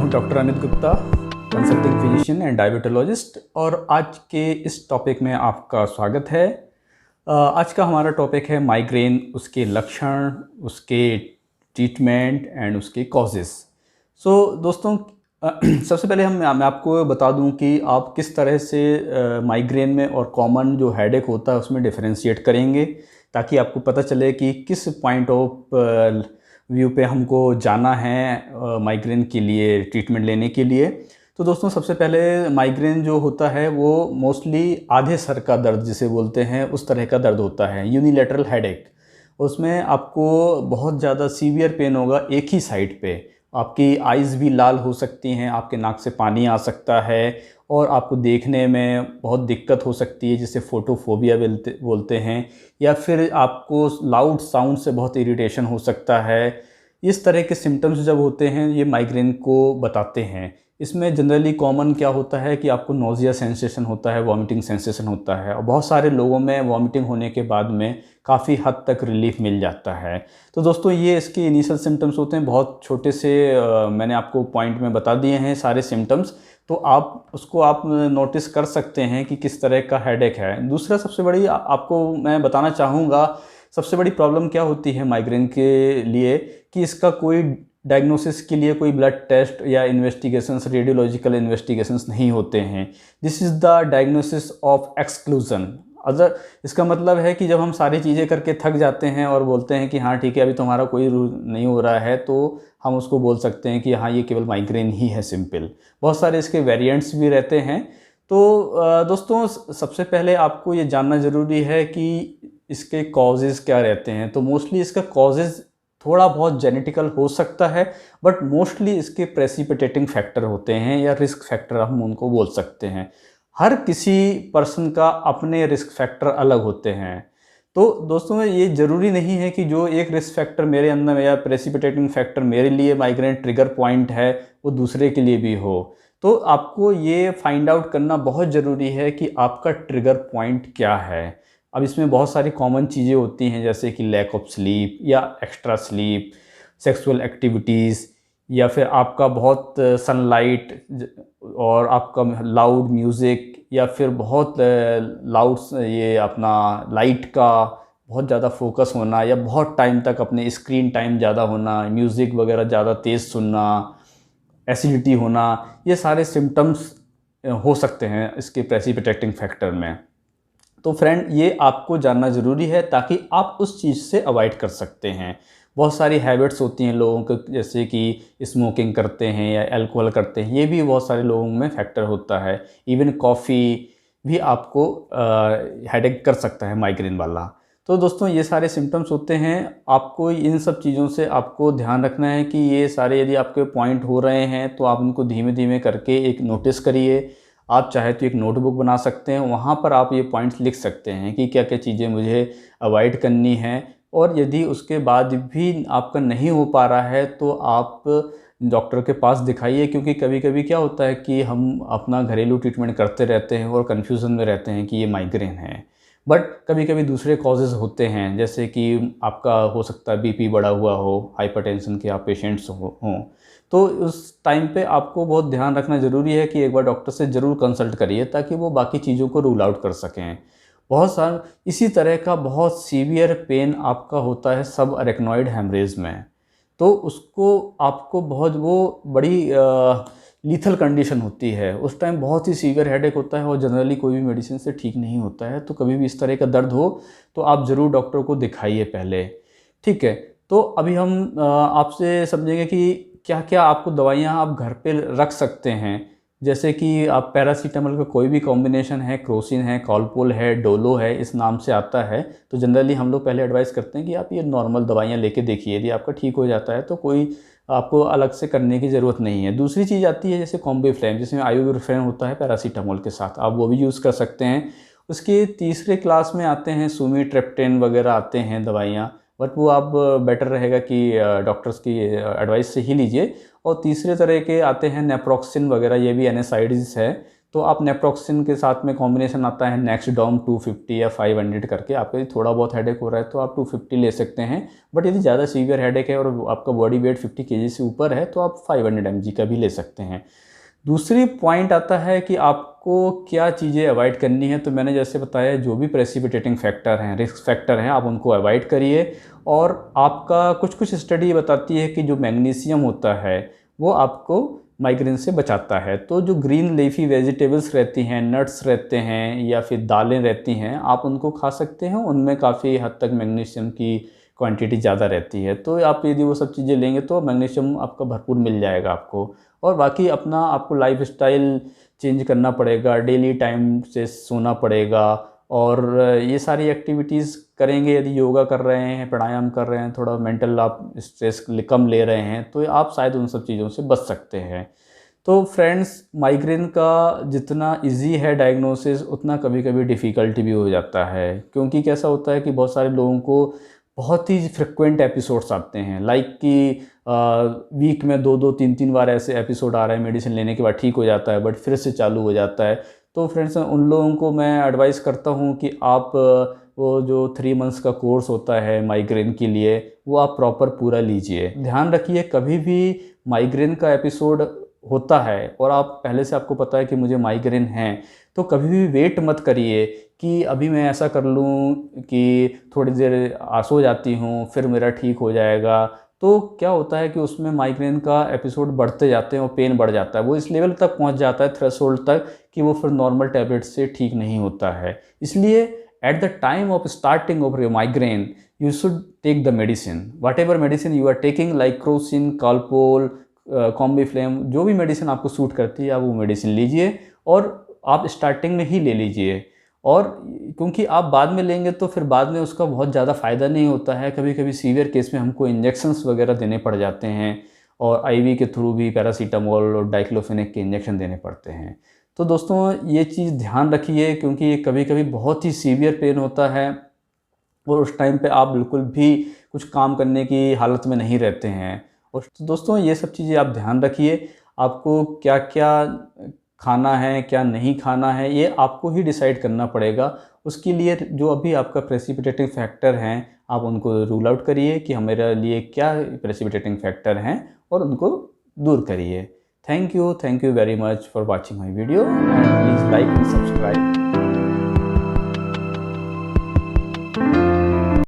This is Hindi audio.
हूं doctor Amit Gupta, consulting physician and diabetologist, और आज के इस टॉपिक में आपका स्वागत है। आज का हमारा टॉपिक है माइग्रेन, उसके लक्षण, उसके ट्रीटमेंट एंड उसके कॉजेज़। दोस्तों, सबसे पहले मैं आपको बता दूं कि आप किस तरह से माइग्रेन में और कॉमन जो हेडेक होता है उसमें डिफरेंशिएट करेंगे, ताकि आपको पता चले कि किस पॉइंट ऑफ व्यू पे हमको जाना है माइग्रेन के लिए ट्रीटमेंट लेने के लिए। तो दोस्तों, सबसे पहले माइग्रेन जो होता है वो मोस्टली आधे सर का दर्द जिसे बोलते हैं उस तरह का दर्द होता है, यूनिलैटरल हेडेक। उसमें आपको बहुत ज़्यादा सीवियर पेन होगा एक ही साइड पे। आपकी आइज़ भी लाल हो सकती हैं, आपके नाक से पानी आ सकता है और आपको देखने में बहुत दिक्कत हो सकती है, जिसे फोटोफोबिया बोलते हैं, या फिर आपको लाउड साउंड से बहुत इरिटेशन हो सकता है। इस तरह के सिम्टम्स जब होते हैं ये माइग्रेन को बताते हैं। इसमें जनरली कॉमन क्या होता है कि आपको नोज़िया सेंसेशन होता है, वॉमिटिंग सेंसेशन होता है, और बहुत सारे लोगों में वॉमिटिंग होने के बाद में काफ़ी हद तक रिलीफ मिल जाता है। तो दोस्तों, ये इसके इनिशियल सिम्टम्स होते हैं, बहुत छोटे से मैंने आपको पॉइंट में बता दिए हैं सारे सिम्टम्स। तो आप नोटिस कर सकते हैं कि किस तरह का हेडेक है। दूसरा सबसे बड़ी आपको मैं बताना चाहूँगा, सबसे बड़ी प्रॉब्लम क्या होती है माइग्रेन के लिए, कि इसका कोई डायग्नोसिस के लिए कोई ब्लड टेस्ट या इन्वेस्टिगेशंस, रेडियोलॉजिकल इन्वेस्टिगेशंस नहीं होते हैं। This is the diagnosis of exclusion. Other इसका मतलब है कि जब हम सारी चीज़ें करके थक जाते हैं और बोलते हैं कि हाँ ठीक है, अभी तुम्हारा कोई रूल नहीं हो रहा है, तो हम उसको बोल सकते हैं कि हाँ ये केवल माइग्रेन ही है, सिंपल। बहुत सारे इसके वेरिएंट्स भी रहते हैं। तो दोस्तों, सबसे पहले आपको ये जानना ज़रूरी है कि इसके कॉजेज़ क्या रहते हैं। तो मोस्टली इसका कॉजेज़ थोड़ा बहुत जेनेटिकल हो सकता है, बट मोस्टली इसके प्रेसिपिटेटिंग फैक्टर होते हैं या रिस्क फैक्टर हम उनको बोल सकते हैं। हर किसी पर्सन का अपने रिस्क फैक्टर अलग होते हैं। तो दोस्तों, ये ज़रूरी नहीं है कि जो एक रिस्क फैक्टर मेरे अंदर या प्रेसिपिटेटिंग फैक्टर मेरे लिए माइग्रेन ट्रिगर पॉइंट है वो दूसरे के लिए भी हो। तो आपको ये फाइंड आउट करना बहुत ज़रूरी है कि आपका ट्रिगर पॉइंट क्या है। अब इसमें बहुत सारी कॉमन चीज़ें होती हैं, जैसे कि लैक ऑफ स्लीप या एक्स्ट्रा स्लीप, सेक्सुअल एक्टिविटीज़, या फिर आपका बहुत सनलाइट और आपका लाउड म्यूज़िक, या फिर बहुत लाउड ये अपना लाइट का बहुत ज़्यादा फोकस होना, या बहुत टाइम तक अपने स्क्रीन टाइम ज़्यादा होना, म्यूज़िक वगैरह ज़्यादा तेज़ सुनना, एसिडिटी होना, ये सारे सिम्टम्स हो सकते हैं इसके प्रेसिपिटेटिंग फैक्टर में। तो फ्रेंड, ये आपको जानना ज़रूरी है ताकि आप उस चीज़ से अवॉइड कर सकते हैं। बहुत सारी हैबिट्स होती हैं लोगों को, जैसे कि स्मोकिंग करते हैं या अल्कोहल करते हैं, ये भी बहुत सारे लोगों में फैक्टर होता है। इवन कॉफ़ी भी आपको हेडेक कर सकता है माइग्रेन वाला। तो दोस्तों, ये सारे सिम्टम्स होते हैं। आपको इन सब चीज़ों से आपको ध्यान रखना है कि ये सारे यदि आपके पॉइंट हो रहे हैं तो आप उनको धीमे धीमे करके एक नोटिस करिए। आप चाहे तो एक नोटबुक बना सकते हैं, वहाँ पर आप ये पॉइंट्स लिख सकते हैं कि क्या क्या चीज़ें मुझे अवॉइड करनी है। और यदि उसके बाद भी आपका नहीं हो पा रहा है तो आप डॉक्टर के पास दिखाइए, क्योंकि कभी कभी क्या होता है कि हम अपना घरेलू ट्रीटमेंट करते रहते हैं और कन्फ्यूज़न में रहते हैं कि ये माइग्रेन है, बट कभी कभी दूसरे कॉजेज़ होते हैं, जैसे कि आपका हो सकता है बीपी बढ़ा हुआ हो, हाइपरटेंशन के आप पेशेंट्स हों। तो उस टाइम पे आपको बहुत ध्यान रखना ज़रूरी है कि एक बार डॉक्टर से ज़रूर कंसल्ट करिए, ताकि वो बाकी चीज़ों को रूल आउट कर सकें। बहुत सारा इसी तरह का बहुत सीवियर पेन आपका होता है सब अरेक्नॉइड हेमरेज में। तो उसको आपको बहुत वो बड़ी लीथल कंडीशन होती है, उस टाइम बहुत ही सीवियर हेडेक होता है और जनरली कोई भी मेडिसिन से ठीक नहीं होता है। तो कभी भी इस तरह का दर्द हो तो आप ज़रूर डॉक्टर को दिखाइए पहले, ठीक है। तो अभी हम आपसे समझेंगे कि क्या क्या आपको दवाइयाँ आप घर पे रख सकते हैं। जैसे कि आप पैरासीटामोल का कोई भी कॉम्बिनेशन है, क्रोसिन है, कॉलपोल है, डोलो है, इस नाम से आता है। तो जनरली हम लोग पहले एडवाइस करते हैं कि आप ये नॉर्मल दवाइयाँ लेके देखिए, यदि आपका ठीक हो जाता है तो कोई आपको अलग से करने की ज़रूरत नहीं है। दूसरी चीज़ आती है जैसे कॉम्बीफ्लेम, जिसमें आइबुप्रोफेन होता है पैरासीटामोल के साथ, आप वो भी यूज़ कर सकते हैं। उसके तीसरे क्लास में आते हैं सुमीट्रिप्टेन वगैरह आते हैं दवाइयाँ, बट वो आप बेटर रहेगा कि डॉक्टर्स की एडवाइस से ही लीजिए। और तीसरे तरह के आते हैं नेप्रोक्सिन वगैरह, ये भी एनएसआइड्स है। तो आप नेप्रोक्सिन के साथ में कॉम्बिनेशन आता है नेक्सडॉम 250 या 500 करके। आपको यदि थोड़ा बहुत हेडेक हो रहा है तो आप 250 ले सकते हैं, बट यदि ज़्यादा सीवियर हेडेक है और आपका बॉडी वेट 50 kg से ऊपर है तो आप 500 mg का भी ले सकते हैं। दूसरी पॉइंट आता है कि आपको क्या चीज़ें अवॉइड करनी है। तो मैंने जैसे बताया, जो भी प्रेसिपिटेटिंग फैक्टर हैं, रिस्क फैक्टर हैं, आप उनको अवॉइड करिए। और आपका कुछ स्टडी बताती है कि जो मैग्नीशियम होता है वो आपको माइग्रेन से बचाता है। तो जो ग्रीन लीफी वेजिटेबल्स रहती हैं, नट्स रहते हैं या फिर दालें रहती हैं, आप उनको खा सकते हैं। उनमें काफ़ी हद तक मैग्नीशियम की क्वांटिटी ज़्यादा रहती है। तो आप यदि वो सब चीज़ें लेंगे तो मैग्नीशियम आपका भरपूर मिल जाएगा आपको। और बाकी अपना आपको लाइफस्टाइल चेंज करना पड़ेगा, डेली टाइम से सोना पड़ेगा, और ये सारी एक्टिविटीज़ करेंगे। यदि योगा कर रहे हैं, प्राणायाम कर रहे हैं, थोड़ा मेंटल आप स्ट्रेस कम ले रहे हैं, तो आप शायद उन सब चीज़ों से बच सकते हैं। तो फ्रेंड्स, माइग्रेन का जितना इजी है डायग्नोसिस, उतना कभी कभी डिफ़िकल्टी भी हो जाता है। क्योंकि कैसा होता है कि बहुत सारे लोगों को बहुत ही फ्रिक्वेंट एपिसोड्स आते हैं, लाइक कि वीक में 2-2, 3-3 बार ऐसे एपिसोड आ रहे हैं, मेडिसिन लेने के बाद ठीक हो जाता है बट फिर से चालू हो जाता है। तो फ्रेंड्स, उन लोगों को मैं एडवाइस करता हूँ कि आप वो जो 3 मंथ्स का कोर्स होता है माइग्रेन के लिए, वो आप प्रॉपर पूरा लीजिए। ध्यान रखिए, कभी भी माइग्रेन का एपिसोड होता है और आप पहले से आपको पता है कि मुझे माइग्रेन है, तो कभी भी वेट मत करिए कि अभी मैं ऐसा कर लूँ कि थोड़ी देर सो जाती हूँ फिर मेरा ठीक हो जाएगा। तो क्या होता है कि उसमें माइग्रेन का एपिसोड बढ़ते जाते हैं और पेन बढ़ जाता है, वो इस लेवल तक पहुंच जाता है, थ्रेशोल्ड तक, कि वो फिर नॉर्मल टैबलेट से ठीक नहीं होता है। इसलिए at the time of starting of your migraine you should take the medicine, whatever medicine you are taking, like Crocin, Calpol, Combiflam, जो भी मेडिसिन आपको सूट करती है आप वो मेडिसिन लीजिए, और आप स्टार्टिंग में ही ले लीजिए। और क्योंकि आप बाद में लेंगे तो फिर बाद में उसका बहुत ज़्यादा फ़ायदा नहीं होता है। कभी कभी सीवियर केस में हमको इंजेक्शंस वगैरह देने पड़ जाते हैं, और आईवी के थ्रू भी पैरासीटामोल और डाइक्लोफेनेक के इंजेक्शन देने पड़ते हैं। तो दोस्तों, ये चीज़ ध्यान रखिए, क्योंकि कभी कभी बहुत ही सीवियर पेन होता है और उस टाइम पे आप बिल्कुल भी कुछ काम करने की हालत में नहीं रहते हैं। और तो दोस्तों, ये सब चीज़ें आप ध्यान रखिए। आपको क्या क्या खाना है, क्या नहीं खाना है, ये आपको ही डिसाइड करना पड़ेगा। उसके लिए जो अभी आपका प्रेसिपिटेटिंग फैक्टर हैं, आप उनको रूल आउट करिए कि हमारे लिए क्या प्रेसिपिटेटिंग फैक्टर हैं, और उनको दूर करिए। Thank you very much for watching my video, and please like and subscribe.